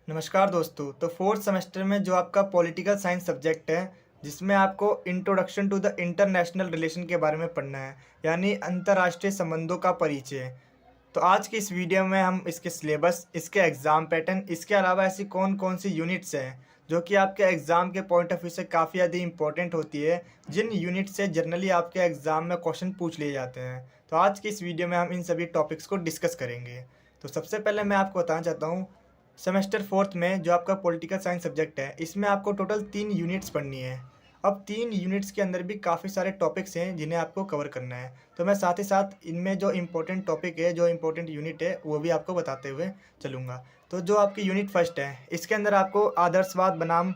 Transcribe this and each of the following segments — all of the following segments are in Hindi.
नमस्कार दोस्तों। तो फोर्थ सेमेस्टर में जो आपका पॉलिटिकल साइंस सब्जेक्ट है, जिसमें आपको introduction to the international relation के बारे में पढ़ना है, यानी अंतर्राष्ट्रीय संबंधों का परिचय। तो आज की इस वीडियो में हम इसके सिलेबस, इसके एग्ज़ाम पैटर्न, इसके अलावा ऐसी कौन कौन सी यूनिट्स हैं जो कि आपके एग्ज़ाम के पॉइंट ऑफ व्यू से काफ़ी ज़्यादा इंपॉर्टेंट होती है, जिन यूनिट से जनरली आपके एग्ज़ाम में क्वेश्चन पूछ लिए जाते हैं। तो आज की इस वीडियो में हम इन सभी टॉपिक्स को डिस्कस करेंगे। तो सबसे पहले मैं आपको बताना चाहता हूँ, सेमेस्टर फोर्थ में जो आपका पॉलिटिकल साइंस सब्जेक्ट है, इसमें आपको टोटल 3 यूनिट्स पढ़नी है। अब 3 यूनिट्स के अंदर भी काफ़ी सारे टॉपिक्स हैं जिन्हें आपको कवर करना है। तो मैं साथ ही साथ इनमें जो इम्पोर्टेंट टॉपिक है, जो इम्पोर्टेंट यूनिट है, वो भी आपको बताते हुए चलूँगा। तो जो आपकी यूनिट फर्स्ट है, इसके अंदर आपको आदर्शवाद बनाम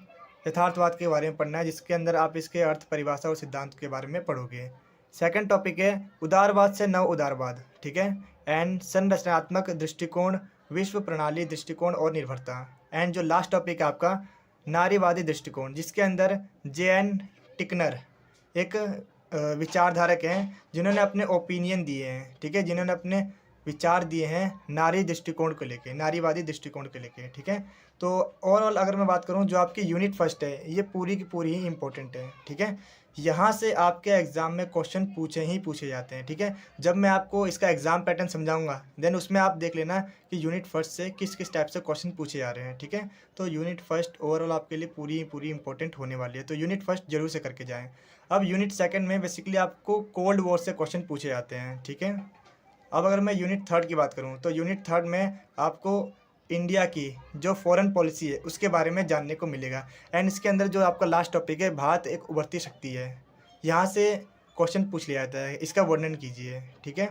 यथार्थवाद के बारे में पढ़ना है, जिसके अंदर आप इसके अर्थ, परिभाषा और सिद्धांत के बारे में पढ़ोगे। सेकंड टॉपिक है उदारवाद से नव उदारवाद, ठीक है, एंड संरचनात्मक दृष्टिकोण, विश्व प्रणाली दृष्टिकोण और निर्भरता। एंड जो लास्ट टॉपिक है आपका नारीवादी दृष्टिकोण, जिसके अंदर जे.एन. टिकनर एक विचारधारक हैं जिन्होंने अपने ओपिनियन दिए हैं, ठीक है, जिन्होंने अपने विचार दिए हैं नारी दृष्टिकोण को लेके, नारीवादी दृष्टिकोण को लेके, ठीक है। तो ओवरऑल अगर मैं बात करूं, जो आपकी यूनिट फर्स्ट है, ये पूरी की पूरी ही इंपॉर्टेंट है, ठीक है। यहाँ से आपके एग्ज़ाम में क्वेश्चन पूछे ही पूछे जाते हैं, ठीक है। जब मैं आपको इसका एग्ज़ाम पैटर्न समझाऊंगा, देन उसमें आप देख लेना कि यूनिट फर्स्ट से किस किस टाइप से क्वेश्चन पूछे जा रहे हैं, ठीक है। तो यूनिट फर्स्ट ओवरऑल आपके लिए पूरी पूरी इंपॉर्टेंट होने वाली है, तो यूनिट फर्स्ट जरूर से करके जाएँ। अब यूनिट सेकंड में बेसिकली आपको कोल्ड वॉर से क्वेश्चन पूछे जाते हैं, ठीक है। अब अगर मैं यूनिट थर्ड की बात करूं, तो यूनिट थर्ड में आपको इंडिया की जो फॉरेन पॉलिसी है उसके बारे में जानने को मिलेगा। एंड इसके अंदर जो आपका लास्ट टॉपिक है, भारत एक उभरती शक्ति है, यहाँ से क्वेश्चन पूछ लिया जाता है, इसका वर्णन कीजिए, ठीक है।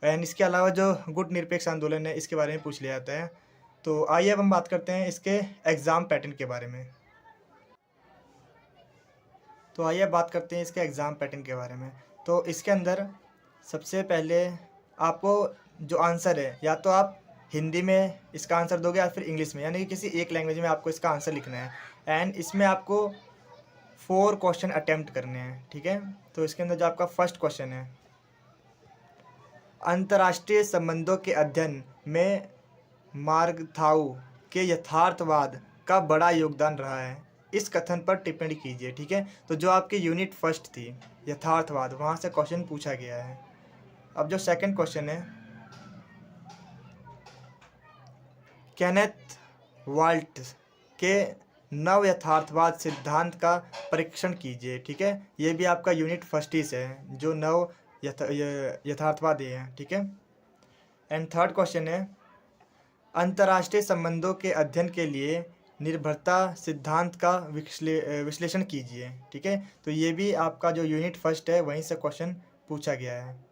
एंड इसके अलावा जो गुट निरपेक्ष आंदोलन है, इसके बारे में पूछ लिया जाता है। तो आइए अब हम बात करते हैं इसके एग्ज़ाम पैटर्न के बारे में। तो आइए बात करते हैं इसके एग्ज़ाम पैटर्न के बारे में। तो इसके अंदर सबसे पहले आपको जो आंसर है, या तो आप हिंदी में इसका आंसर दोगे या फिर इंग्लिश में, यानी कि किसी एक लैंग्वेज में आपको इसका आंसर लिखना है। एंड इसमें आपको 4 क्वेश्चन अटैम्प्ट करने हैं, ठीक है। तो इसके अंदर जो आपका फर्स्ट क्वेश्चन है, अंतर्राष्ट्रीय संबंधों के अध्ययन में मार्गथाऊ के यथार्थवाद का बड़ा योगदान रहा है, इस कथन पर टिप्पणी कीजिए, ठीक है। तो जो आपकी यूनिट फर्स्ट थी यथार्थवाद, वहाँ से क्वेश्चन पूछा गया है। अब जो सेकंड क्वेश्चन है, केनेथ वाल्ट के नव यथार्थवाद सिद्धांत का परीक्षण कीजिए, ठीक है। ये भी आपका यूनिट फर्स्ट ही से है, जो नव यथार्थवाद ये है, ठीक है। एंड थर्ड क्वेश्चन है, अंतर्राष्ट्रीय संबंधों के अध्ययन के लिए निर्भरता सिद्धांत का विश्लेषण कीजिए, ठीक है। तो ये भी आपका जो यूनिट फर्स्ट है, वहीं से क्वेश्चन पूछा गया है।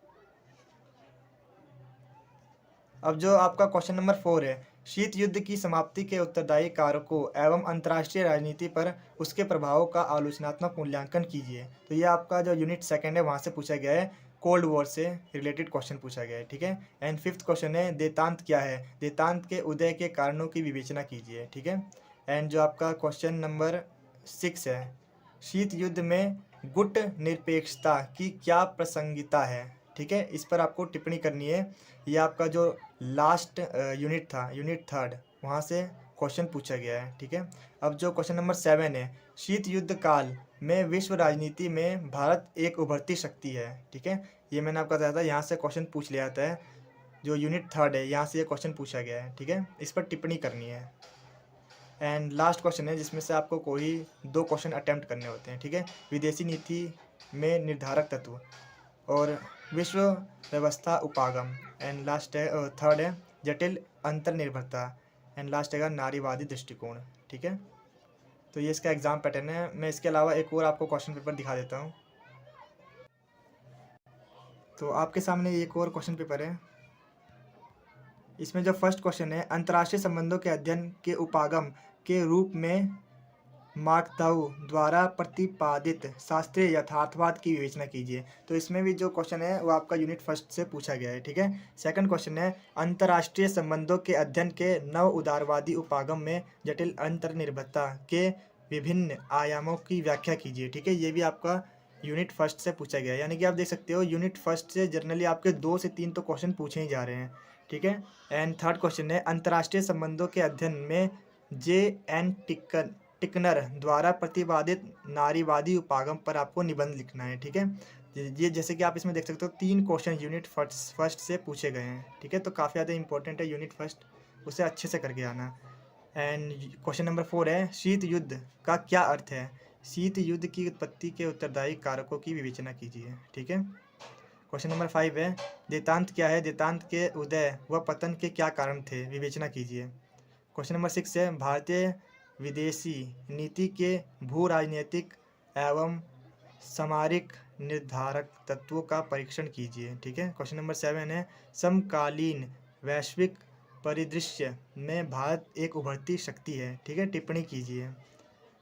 अब जो आपका क्वेश्चन नंबर 4 है, शीत युद्ध की समाप्ति के उत्तरदायी कारकों एवं अंतर्राष्ट्रीय राजनीति पर उसके प्रभावों का आलोचनात्मक मूल्यांकन कीजिए। तो ये आपका जो यूनिट सेकंड है, वहाँ से पूछा गया है, कोल्ड वॉर से रिलेटेड क्वेश्चन पूछा गया है, ठीक है। एंड फिफ्थ क्वेश्चन है, देतांत क्या है, देतांत के उदय के कारणों की विवेचना कीजिए, ठीक है। एंड जो आपका क्वेश्चन नंबर 6 है, शीत युद्ध में गुट निरपेक्षता की क्या प्रासंगिकता है, ठीक है, इस पर आपको टिप्पणी करनी है। ये आपका जो लास्ट यूनिट था, यूनिट थर्ड, वहाँ से क्वेश्चन पूछा गया है, ठीक है। अब जो क्वेश्चन नंबर 7 है, शीत युद्ध काल में विश्व राजनीति में भारत एक उभरती शक्ति है, ठीक है। ये मैंने आपको बताया था, यहाँ से क्वेश्चन पूछ लिया जाता है। जो यूनिट थर्ड है, यहाँ से ये क्वेश्चन पूछा गया है, ठीक है, इस पर टिप्पणी करनी है। एंड लास्ट क्वेश्चन है, जिसमें से आपको कोई 2 क्वेश्चन अटैम्प्ट करने होते हैं, ठीक है। विदेशी नीति में निर्धारक तत्व और विश्व व्यवस्था उपागम। एंड लास्ट है थर्ड है जटिल अंतर्निर्भरता। एंड लास्ट है नारीवादी दृष्टिकोण, ठीक है। तो ये इसका एग्ज़ाम पैटर्न है। मैं इसके अलावा एक और आपको क्वेश्चन पेपर दिखा देता हूँ। तो आपके सामने एक और क्वेश्चन पेपर है। इसमें जो फर्स्ट क्वेश्चन है, अंतर्राष्ट्रीय संबंधों के अध्ययन के उपागम के रूप में मार्कताऊ द्वारा प्रतिपादित शास्त्रीय यथार्थवाद की विवेचना कीजिए। तो इसमें भी जो क्वेश्चन है वो आपका यूनिट फर्स्ट से पूछा गया है, ठीक है। सेकंड क्वेश्चन है, अंतर्राष्ट्रीय संबंधों के अध्ययन के नव उदारवादी उपागम में जटिल अंतर्निर्भरता के विभिन्न आयामों की व्याख्या कीजिए, ठीक है। ये भी आपका यूनिट फर्स्ट से पूछा गया है, यानी कि आप देख सकते हो यूनिट फर्स्ट से जनरली आपके 2 से 3 तो क्वेश्चन पूछे ही जा रहे हैं, ठीक है। एंड थर्ड क्वेश्चन है, अंतर्राष्ट्रीय संबंधों के अध्ययन में J.N. टिकनर द्वारा प्रतिपादित नारीवादी उपागम पर आपको निबंध लिखना है। ठीक है, ये जैसे कि आप इसमें देख सकते हो 3 क्वेश्चन यूनिट फर्स्ट से पूछे गए हैं। ठीक है, तो काफ़ी ज़्यादा इंपॉर्टेंट है यूनिट फर्स्ट, उसे अच्छे से करके आना। एंड क्वेश्चन नंबर 4 है, शीत युद्ध का क्या अर्थ है? शीत युद्ध की उत्पत्ति के उत्तरदायी कारकों की विवेचना कीजिए। ठीक है, क्वेश्चन नंबर 5 है, देतांत क्या है? देतांत के उदय व पतन के क्या कारण थे? विवेचना कीजिए। क्वेश्चन नंबर 6 है, भारतीय विदेशी नीति के भू राजनीतिक एवं सामरिक निर्धारक तत्वों का परीक्षण कीजिए। ठीक है, क्वेश्चन नंबर 7 है, समकालीन वैश्विक परिदृश्य में भारत एक उभरती शक्ति है। ठीक है, टिप्पणी कीजिए।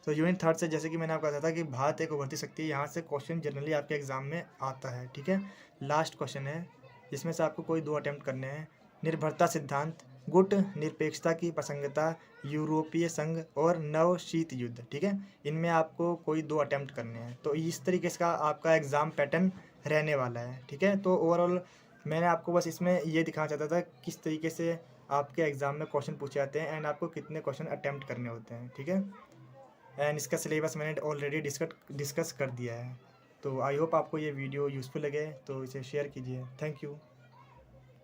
तो यूनिट थर्ड से जैसे कि मैंने आपको बताया था कि भारत एक उभरती शक्ति है, यहाँ से क्वेश्चन जनरली आपके एग्जाम में आता है। ठीक है, लास्ट क्वेश्चन है, जिसमें से आपको कोई 2 अटेम्प्ट करने हैं। निर्भरता सिद्धांत, गुट निरपेक्षता की प्रसंगता, यूरोपीय संघ और नव शीत युद्ध। ठीक है, इनमें आपको कोई 2 अटेम्प्ट करने हैं। तो इस तरीके से का आपका एग्ज़ाम पैटर्न रहने वाला है। ठीक है, तो ओवरऑल मैंने आपको बस इसमें ये दिखाना चाहता था किस तरीके से आपके एग्ज़ाम में क्वेश्चन पूछे जाते हैं एंड आपको कितने क्वेश्चन अटेम्प्ट करने होते हैं। ठीक है, एंड इसका सिलेबस मैंने ऑलरेडी डिस्कस कर दिया है। तो आई होप आपको ये वीडियो यूज़फुल लगे, तो इसे शेयर कीजिए। Thank you.